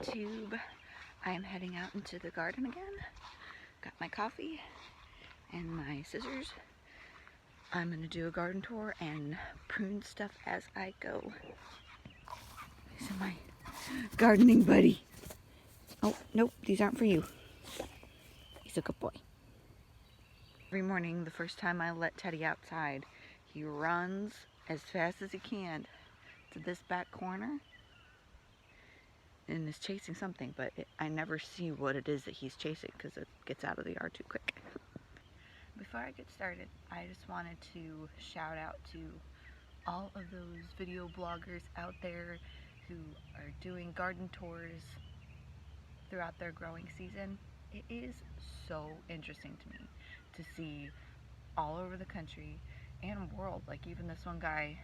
YouTube. I am heading out into the garden again. Got my coffee and my scissors. I'm going to do a garden tour and prune stuff as I go. These are my gardening buddy. Oh, nope, these aren't for you. He's a good boy. Every morning, the first time I let Teddy outside, he runs as fast as he can to this back corner and is chasing something, but I never see what it is that he's chasing because it gets out of the yard too quick. Before I get started, I just wanted to shout out to all of those video bloggers out there who are doing garden tours throughout their growing season. It is so interesting to me to see all over the country and world, like even this one guy,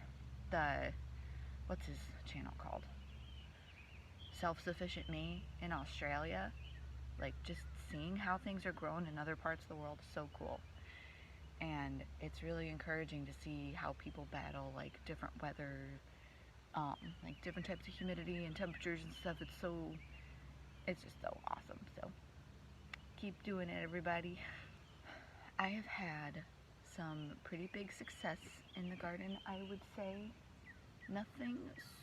what's his channel called? Self-Sufficient Me in Australia. Like, just seeing how things are grown in other parts of the world is so cool. And it's really encouraging to see how people battle like different weather, like different types of humidity and temperatures and stuff. It's just so awesome. So keep doing it, everybody. I have had some pretty big success in the garden, I would say. Nothing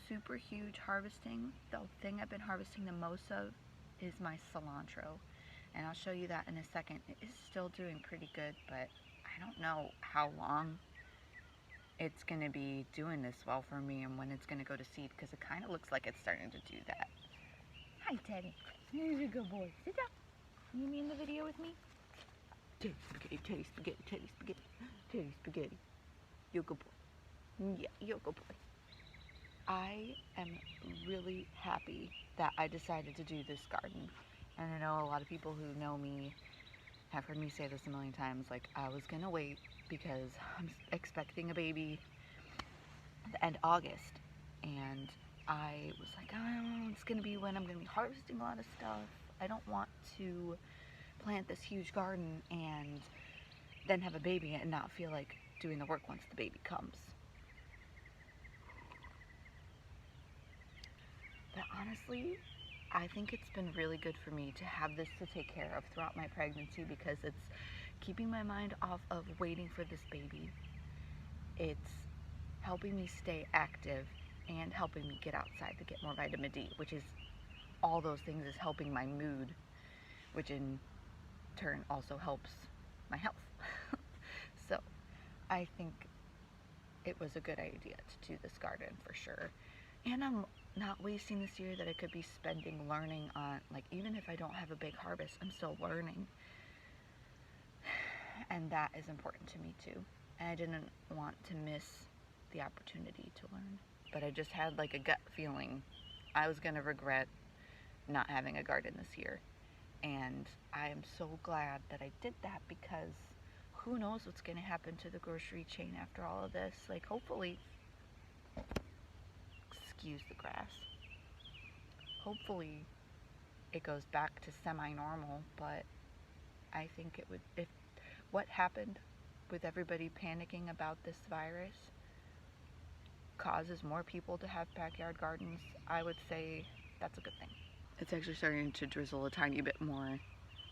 super huge harvesting. The thing I've been harvesting the most of is my cilantro, and I'll show you that in a second. It is still doing pretty good, but I don't know how long it's going to be doing this well for me and when it's going to go to seed, because it kind of looks like it's starting to do that. Hi, Teddy. Here's a good boy. Sit down. You be in the video with me? Teddy spaghetti, Teddy spaghetti, Teddy spaghetti, Teddy spaghetti. You're a good boy. Yeah, you're a good boy. I am really happy that I decided to do this garden. And I know a lot of people who know me have heard me say this a million times, like I was gonna wait because I'm expecting a baby at the end of August. And I was like, oh, it's gonna be when I'm gonna be harvesting a lot of stuff. I don't want to plant this huge garden and then have a baby and not feel like doing the work once the baby comes. But honestly, I think it's been really good for me to have this to take care of throughout my pregnancy, because it's keeping my mind off of waiting for this baby. It's helping me stay active and helping me get outside to get more vitamin D, which is all those things is helping my mood, which in turn also helps my health. So I think it was a good idea to do this garden for sure. And I'm not wasting this year that I could be spending learning on, like, even if I don't have a big harvest, I'm still learning. And that is important to me too. And I didn't want to miss the opportunity to learn. But I just had like a gut feeling I was gonna regret not having a garden this year. And I am so glad that I did that, because who knows what's gonna happen to the grocery chain after all of this. Like, hopefully, excuse the grass, hopefully it goes back to semi-normal, but I think it would, if what happened with everybody panicking about this virus causes more people to have backyard gardens, I would say that's a good thing. It's actually starting to drizzle a tiny bit more.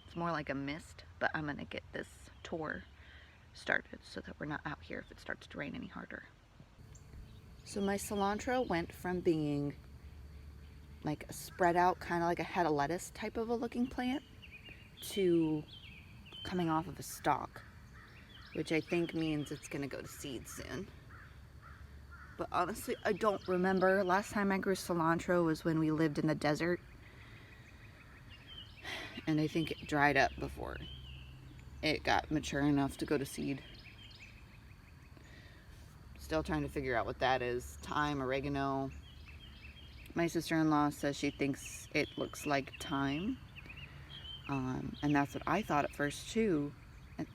It's more like a mist, but I'm gonna get this tour started so that we're not out here if it starts to rain any harder. So my cilantro went from being like a spread out, kind of like a head of lettuce type of a looking plant, to coming off of a stalk, which I think means it's gonna go to seed soon. But honestly, I don't remember. Last time I grew cilantro was when we lived in the desert, and I think it dried up before it got mature enough to go to seed. Still trying to figure out what that is. Thyme, oregano. My sister-in-law says she thinks it looks like thyme. And that's what I thought at first too.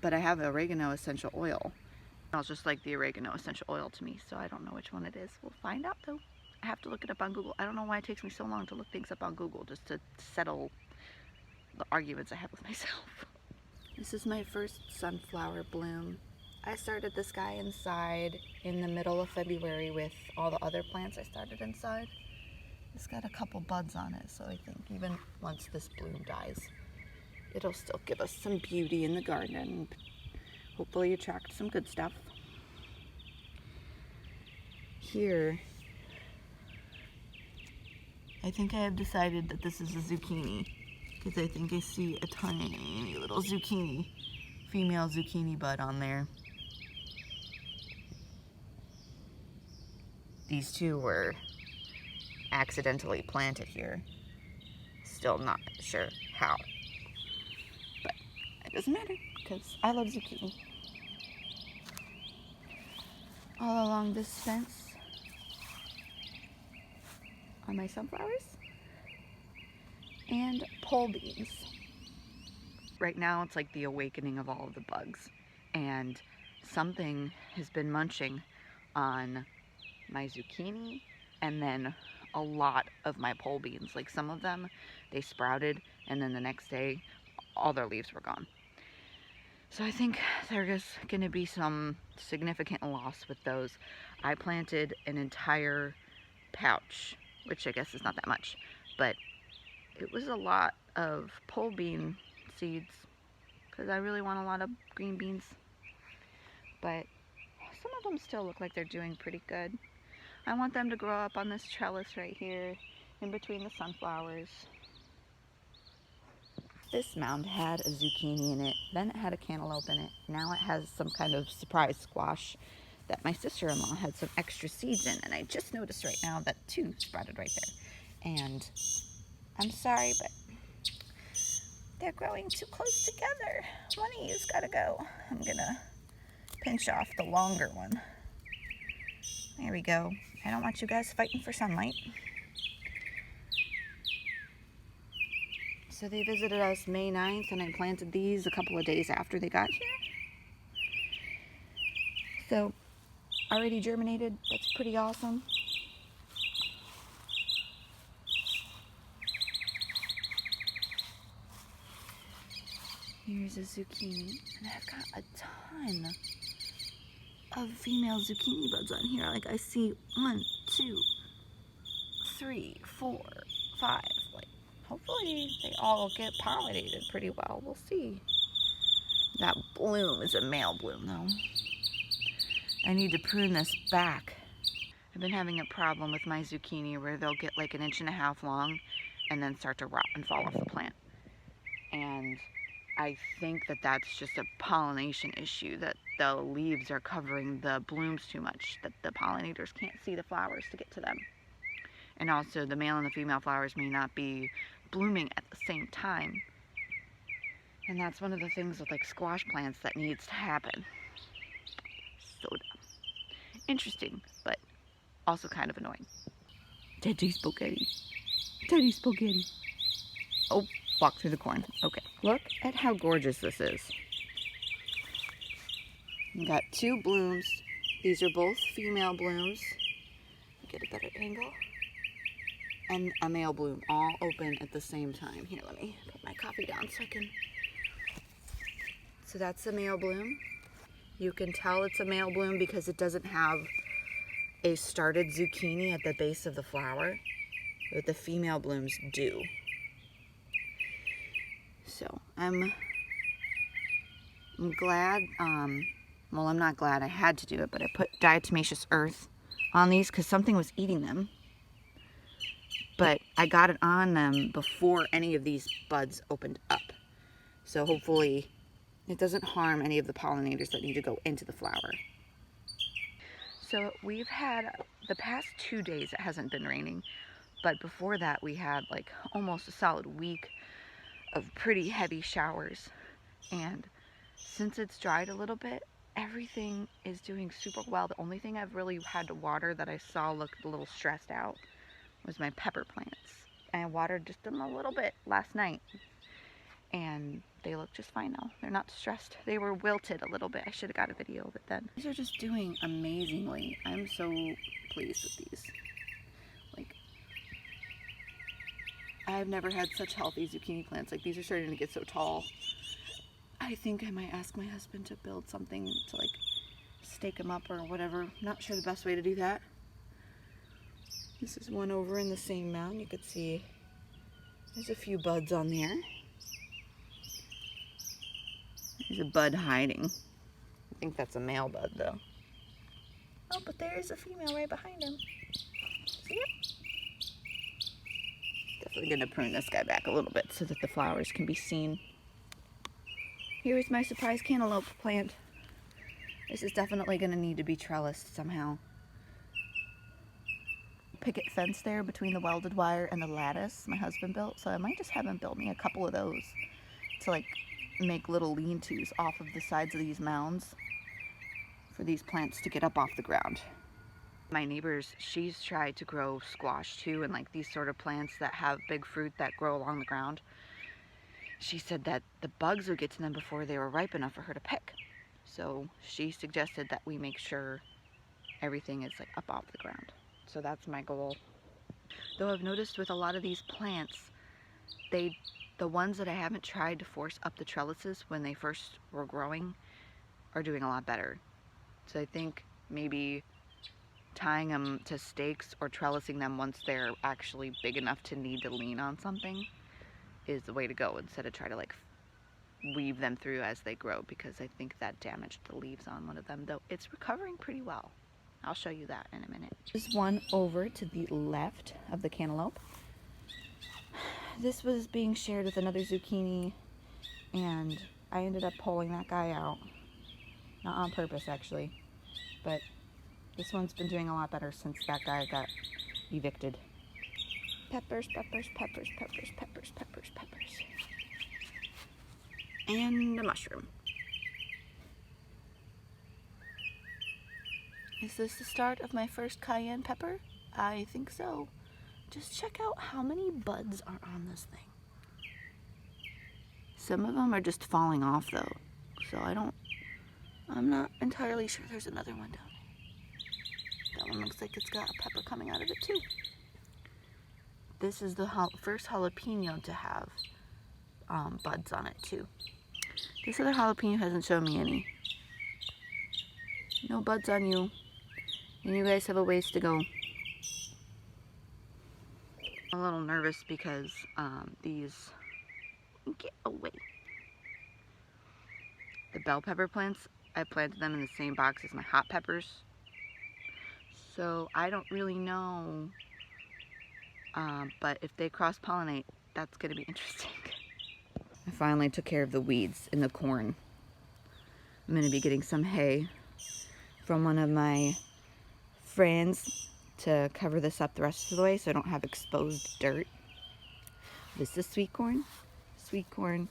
But I have oregano essential oil. It smells just like the oregano essential oil to me, so I don't know which one it is. We'll find out though. I have to look it up on Google. I don't know why it takes me so long to look things up on Google, just to settle the arguments I have with myself. This is my first sunflower bloom. I started this guy inside in the middle of February with all the other plants I started inside. It's got a couple buds on it, so I think even once this bloom dies, it'll still give us some beauty in the garden and hopefully attract some good stuff. Here, I think I have decided that this is a zucchini, because I think I see a tiny little zucchini, female zucchini bud on there. These two were accidentally planted here. Still not sure how, but it doesn't matter because I love zucchini. All along this fence are my sunflowers and pole beans. Right now it's like the awakening of all of the bugs, and something has been munching on my zucchini and then a lot of my pole beans. Like some of them, they sprouted and then the next day all their leaves were gone. So I think there's going to be some significant loss with those. I planted an entire pouch, which I guess is not that much, but it was a lot of pole bean seeds because I really want a lot of green beans. But some of them still look like they're doing pretty good. I want them to grow up on this trellis right here in between the sunflowers. This mound had a zucchini in it, then it had a cantaloupe in it. Now it has some kind of surprise squash that my sister-in-law had some extra seeds in, and I just noticed right now that two sprouted right there. And I'm sorry, but they're growing too close together. One of you's gotta go. I'm gonna pinch off the longer one. There we go. I don't want you guys fighting for sunlight. So they visited us May 9th, and I planted these a couple of days after they got here. So already germinated. That's pretty awesome. Here's a zucchini, and I've got a ton of female zucchini buds on here. Like I see 1, 2, 3, 4, 5. Like hopefully they all get pollinated pretty well. We'll see. That bloom is a male bloom though. I need to prune this back. I've been having a problem with my zucchini where they'll get like 1.5 inches long and then start to rot and fall off the plant. And I think that that's just a pollination issue, that the leaves are covering the blooms too much, that the pollinators can't see the flowers to get to them. And also the male and the female flowers may not be blooming at the same time. And that's one of the things with like squash plants that needs to happen. So dumb. Interesting, but also kind of annoying. Teddy spaghetti. Teddy spaghetti. Oh, walk through the corn. Okay. Look at how gorgeous this is. You got 2 blooms. These are both female blooms. Get a better angle. And a male bloom, all open at the same time. Here, let me put my coffee down so I can. So that's a male bloom. You can tell it's a male bloom because it doesn't have a started zucchini at the base of the flower, but the female blooms do. So I'm glad, well, I'm not glad I had to do it, but I put diatomaceous earth on these because something was eating them. But I got it on them before any of these buds opened up. So hopefully it doesn't harm any of the pollinators that need to go into the flower. So we've had, the past 2 days it hasn't been raining, but before that we had like almost a solid week of pretty heavy showers. And since it's dried a little bit, everything is doing super well. The only thing I've really had to water that I saw looked a little stressed out was my pepper plants. I watered just them a little bit last night and they look just fine now. They're not stressed. They were wilted a little bit. I should have got a video of it then. These are just doing amazingly. I'm so pleased with these. Like, I've never had such healthy zucchini plants. Like, these are starting to get so tall. I think I might ask my husband to build something to like stake them up or whatever. Not sure the best way to do that. This is one over in the same mound. You could see there's a few buds on there. There's a bud hiding. I think that's a male bud though. Oh, but there is a female right behind him. See it? Definitely gonna prune this guy back a little bit so that the flowers can be seen. Here is my surprise cantaloupe plant. This is definitely gonna need to be trellised somehow. Picket fence there between the welded wire and the lattice my husband built, so I might just have him build me a couple of those to like make little lean-tos off of the sides of these mounds for these plants to get up off the ground. My neighbor's, she's tried to grow squash too, and like these sort of plants that have big fruit that grow along the ground. She said that the bugs would get to them before they were ripe enough for her to pick. So she suggested that we make sure everything is like up off the ground. So that's my goal. Though I've noticed with a lot of these plants, the ones that I haven't tried to force up the trellises when they first were growing are doing a lot better. So I think maybe tying them to stakes or trellising them once they're actually big enough to need to lean on something is the way to go, instead of try to like weave them through as they grow, because I think that damaged the leaves on one of them, though it's recovering pretty well. I'll show you that in a minute. There's one over to the left of the cantaloupe. This was being shared with another zucchini, and I ended up pulling that guy out. Not on purpose, actually, but this one's been doing a lot better since that guy got evicted. Peppers, peppers, peppers, peppers, peppers, peppers, peppers. And a mushroom. Is this the start of my first cayenne pepper? I think so. Just check out how many buds are on this thing. Some of them are just falling off though, so I'm not entirely sure. There's another one down there. That one looks like it's got a pepper coming out of it too. This is the first jalapeno to have buds on it too. This other jalapeno hasn't shown me any. No buds on you. And you guys have a ways to go. I'm a little nervous because these, get away. The bell pepper plants, I planted them in the same box as my hot peppers. So I don't really know, but if they cross-pollinate, that's gonna be interesting. I finally took care of the weeds in the corn. I'm gonna be getting some hay from one of my friends to cover this up the rest of the way so I don't have exposed dirt. This is sweet corn, sweet corn,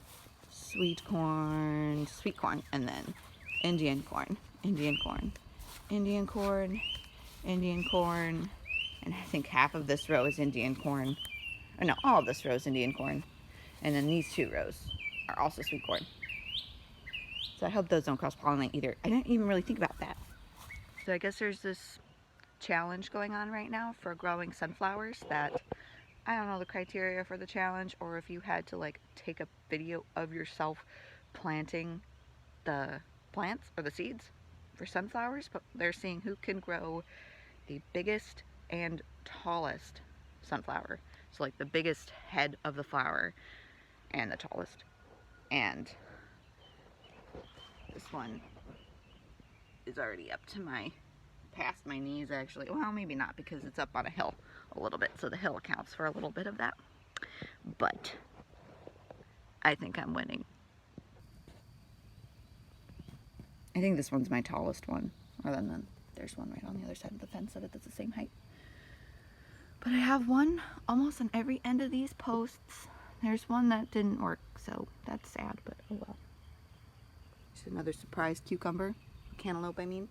sweet corn, sweet corn, and then Indian corn, Indian corn, Indian corn, Indian corn, and I think half of this row is Indian corn. Or no, all of this row is Indian corn. And then these two rows are also sweet corn. So I hope those don't cross-pollinate either. I didn't even really think about that. So I guess there's this challenge going on right now for growing sunflowers that I don't know the criteria for the challenge, or if you had to like take a video of yourself planting the plants or the seeds for sunflowers, but they're seeing who can grow the biggest and tallest sunflower. So like the biggest head of the flower and the tallest. And this one is already up to past my knees actually. Well, maybe not, because it's up on a hill a little bit, so the hill accounts for a little bit of that. But I think I'm winning. I think this one's my tallest one, other than there's one right on the other side of the fence that's the same height. But I have one almost on every end of these posts. There's one that didn't work, so that's sad, but oh well. Just another surprise cucumber, cantaloupe I mean.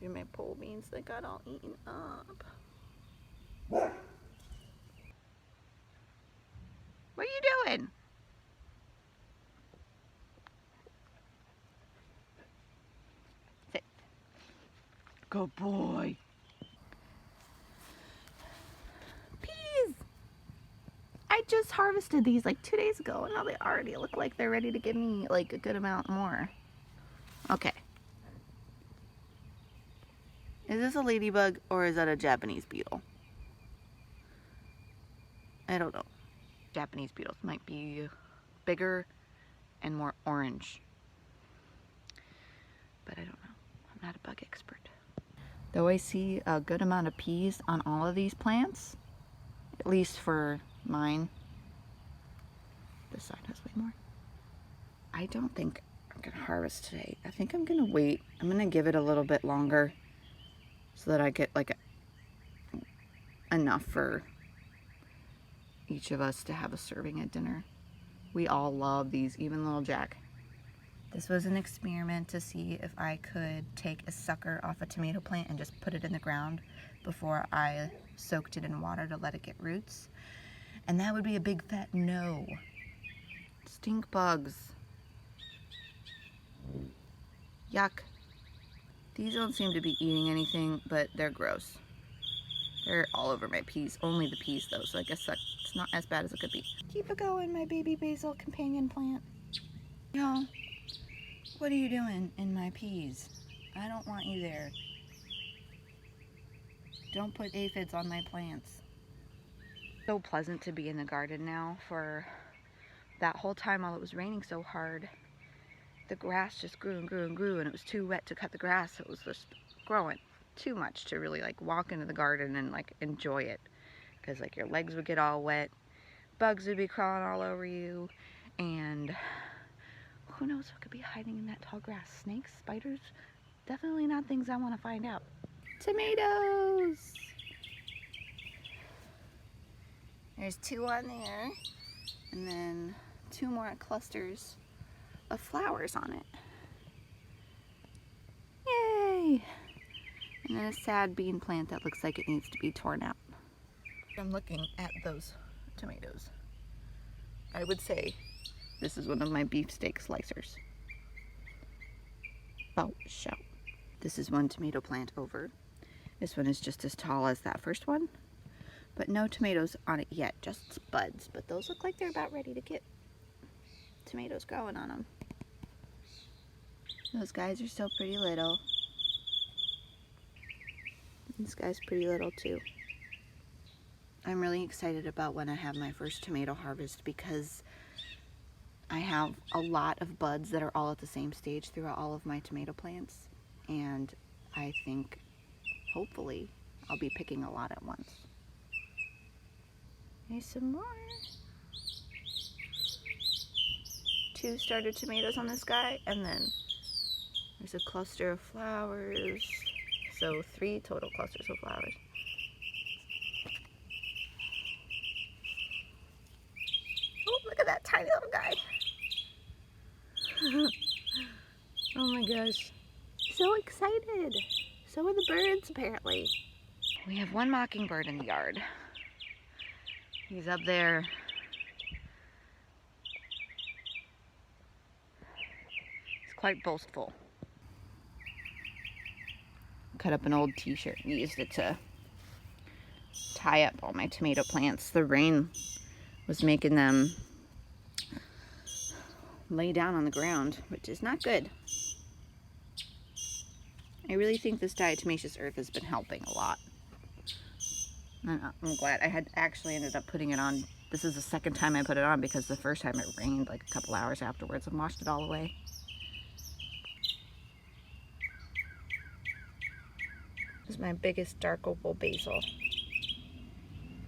Here are my pole beans that got all eaten up. What are you doing? Sit. Good boy. Peas! I just harvested these like 2 days ago, and now they already look like they're ready to give me like a good amount more. Okay. Is this a ladybug or is that a Japanese beetle? I don't know. Japanese beetles might be bigger and more orange, but I don't know. I'm not a bug expert. Though I see a good amount of peas on all of these plants, at least for mine. This side has way more. I don't think I'm gonna harvest today. I think I'm gonna wait. I'm gonna give it a little bit longer so that I get like enough for each of us to have a serving at dinner. We all love these, even little Jack. This was an experiment to see if I could take a sucker off a tomato plant and just put it in the ground before I soaked it in water to let it get roots. And that would be a big fat no. Stink bugs. Yuck. These don't seem to be eating anything, but they're gross. They're all over my peas. Only the peas though, so I guess that's not as bad as it could be. Keep it going, my baby basil companion plant. No. What are you doing in my peas? I don't want you there. Don't put aphids on my plants. So pleasant to be in the garden now. For that whole time while it was raining so hard, the grass just grew and grew and grew, and it was too wet to cut the grass. It was just growing too much to really like walk into the garden and like enjoy it, because like your legs would get all wet, bugs would be crawling all over you, and who knows what could be hiding in that tall grass. Snakes, spiders, definitely not things I want to find out. Tomatoes! There's 2 on there, and then 2 more clusters of flowers on it. Yay! And then a sad bean plant that looks like it needs to be torn out. I'm looking at those tomatoes. I would say this is one of my beefsteak slicers. Oh, shout. This is one tomato plant over. This one is just as tall as that first one, but no tomatoes on it yet, just buds. But those look like they're about ready to get tomatoes growing on them. Those guys are still pretty little. This guy's pretty little too. I'm really excited about when I have my first tomato harvest, because I have a lot of buds that are all at the same stage throughout all of my tomato plants, and I think hopefully I'll be picking a lot at once. Here's some more. 2 started tomatoes on this guy, and then there's a cluster of flowers. So 3 total clusters of flowers. Oh, look at that tiny little guy. Oh my gosh. So excited. So are the birds, apparently. We have 1 mockingbird in the yard. He's up there. He's quite boastful. Cut up an old t-shirt and used it to tie up all my tomato plants. The rain was making them lay down on the ground, which is not good. I really think this diatomaceous earth has been helping a lot. And I'm glad. I had actually ended up putting it on. This is the second time I put it on, because the first time it rained like a couple hours afterwards and washed it all away. This is my biggest dark opal basil.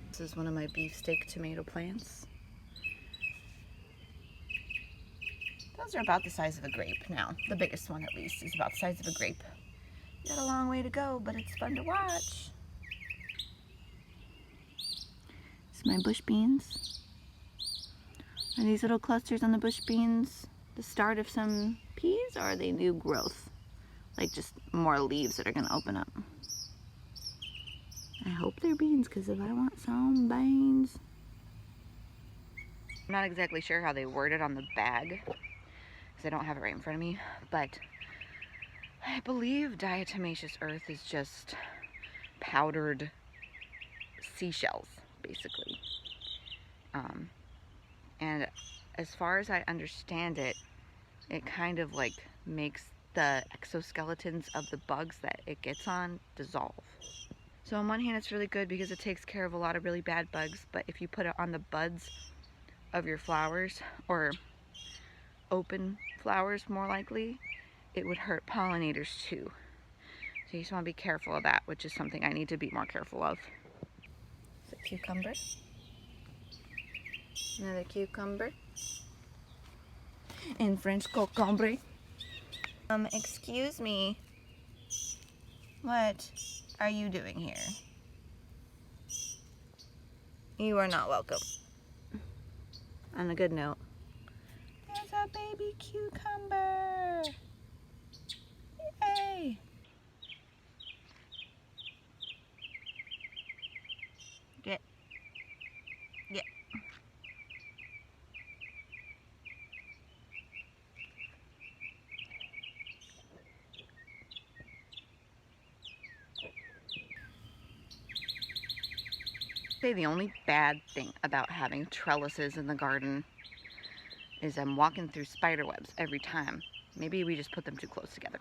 This is one of my beefsteak tomato plants. Those are about the size of a grape now. The biggest one, at least, is about the size of a grape. Got a long way to go, but it's fun to watch. This is my bush beans. Are these little clusters on the bush beans the start of some peas, or are they new growth? Like just more leaves that are gonna open up? I hope they're beans, because if I want some beans. I'm not exactly sure how they word it on the bag, because I don't have it right in front of me, but I believe diatomaceous earth is just powdered seashells, basically. And as far as I understand it, it kind of like makes the exoskeletons of the bugs that it gets on dissolve. So on one hand, it's really good because it takes care of a lot of really bad bugs, but if you put it on the buds of your flowers, or open flowers more likely, it would hurt pollinators too. So you just want to be careful of that, which is something I need to be more careful of. It's a cucumber. Another cucumber. In French, cocombre. Excuse me. What are you doing here? You are not welcome. On a good note, there's a baby cucumber. Yay! Get. Say the only bad thing about having trellises in the garden is I'm walking through spider webs every time. Maybe we just put them too close together.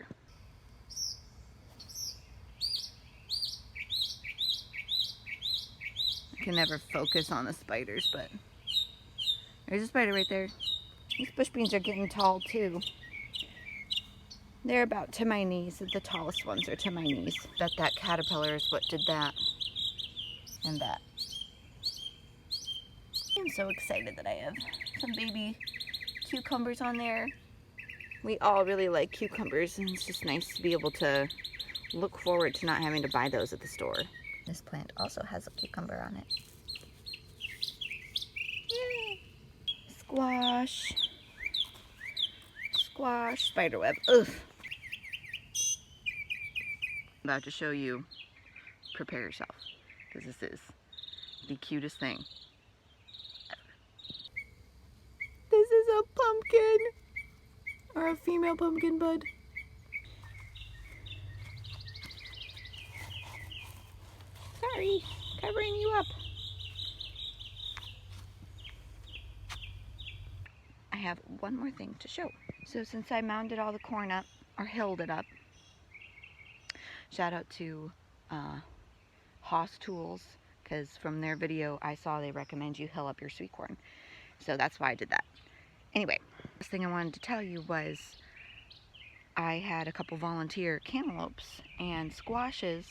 I can never focus on the spiders, but there's a spider right there. These bush beans are getting tall too. They're about to my knees. The tallest ones are to my knees. That caterpillar is what did that and that. I'm so excited that I have some baby cucumbers on there. We all really like cucumbers, and it's just nice to be able to look forward to not having to buy those at the store. This plant also has a cucumber on it. Yay! Squash. Squash. Spiderweb. Ugh. I'm about to show you. Prepare yourself, because this is the cutest thing ever. This is a pumpkin, or a female pumpkin bud. Sorry, covering you up. I have one more thing to show. So since I mounded all the corn up, or hilled it up, shout out to Haas Tools, because from their video I saw they recommend you hill up your sweet corn. So that's why I did that. Anyway, last thing I wanted to tell you was I had a couple volunteer cantaloupes and squashes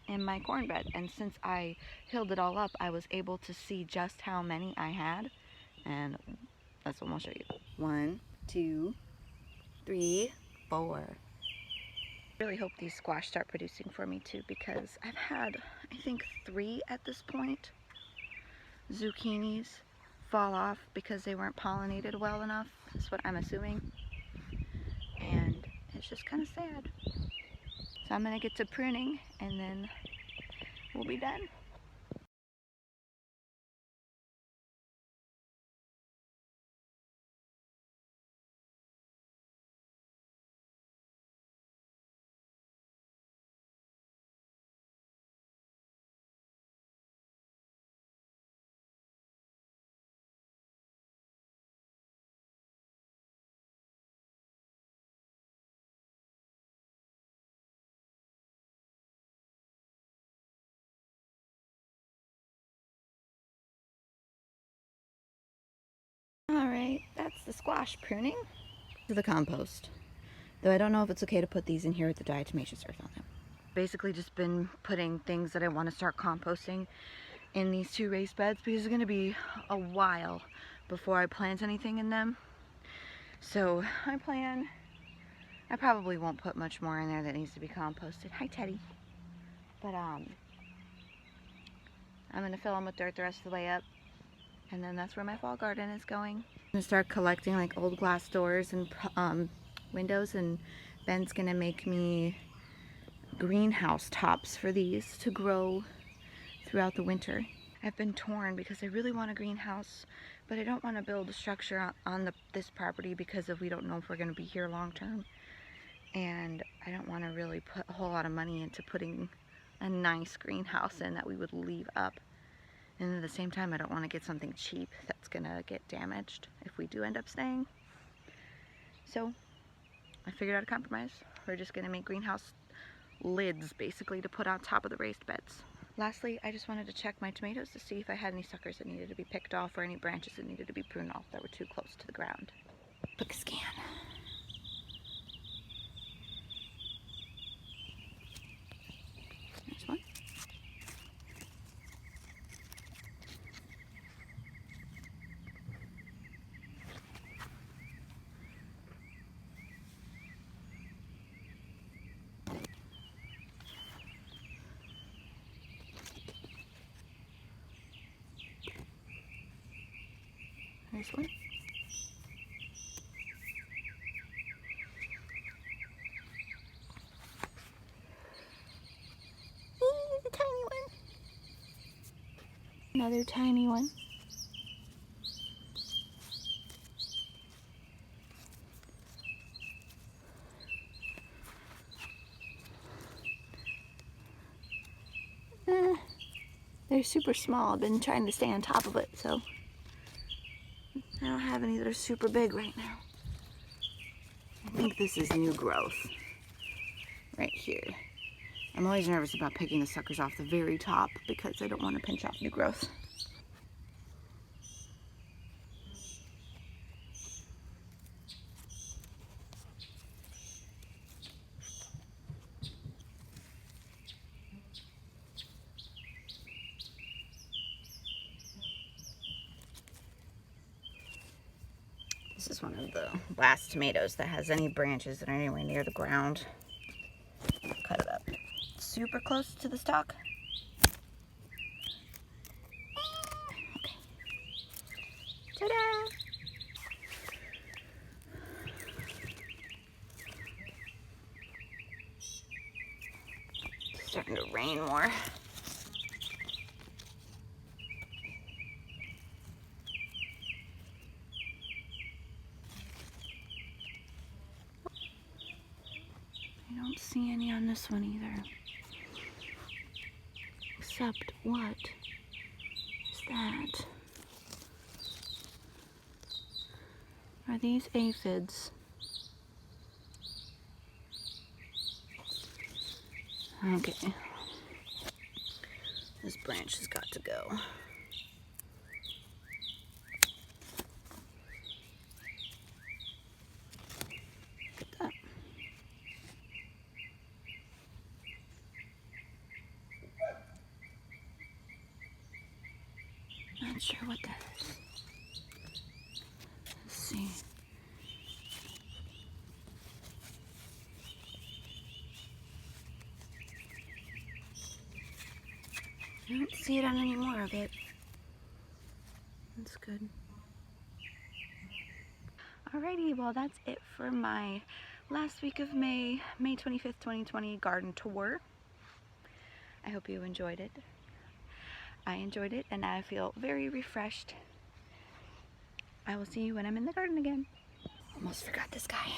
in my corn bed, and since I hilled it all up, I was able to see just how many I had, and that's what I'll show you. 1, 2, 3, 4. I really hope these squash start producing for me too, because I've had, I think, 3 at this point zucchinis fall off because they weren't pollinated well enough. That's what I'm assuming, and it's just kind of sad. So I'm gonna get to pruning and then we'll be done. Alright, that's the squash pruning. To the compost. Though I don't know if it's okay to put these in here with the diatomaceous earth on them. Basically just been putting things that I want to start composting in these 2 raised beds, because it's going to be a while before I plant anything in them. So I probably won't put much more in there that needs to be composted. Hi Teddy. But I'm going to fill them with dirt the rest of the way up. And then that's where my fall garden is going. I'm going to start collecting like old glass doors and windows, and Ben's going to make me greenhouse tops for these to grow throughout the winter. I've been torn because I really want a greenhouse, but I don't want to build a structure on this property because we don't know if we're going to be here long term. And I don't want to really put a whole lot of money into putting a nice greenhouse in that we would leave up. And at the same time, I don't want to get something cheap that's going to get damaged if we do end up staying. So I figured out a compromise. We're just gonna make greenhouse lids basically to put on top of the raised beds. Lastly, I just wanted to check my tomatoes to see if I had any suckers that needed to be picked off or any branches that needed to be pruned off that were too close to the ground. Quick scan. There's one. There's one. The tiny one. Another tiny one. They're super small. I've been trying to stay on top of it, so I don't have any that are super big right now. I think this is new growth right here. I'm always nervous about picking the suckers off the very top because I don't want to pinch off new growth. This is one of the last tomatoes that has any branches that are anywhere near the ground. Cut it up. Super close to the stalk. Okay. Ta-da! It's starting to rain more. I don't see any on this one either. Except what is that? Are these aphids? Okay. This branch has got to go. Look at that. Not sure what that is. Let's see. I don't see it on any more of it. That's good. Alrighty, well that's it for my last week of May 25th, 2020 garden tour. I hope you enjoyed it. I enjoyed it and I feel very refreshed. I will see you when I'm in the garden again. Almost forgot this guy.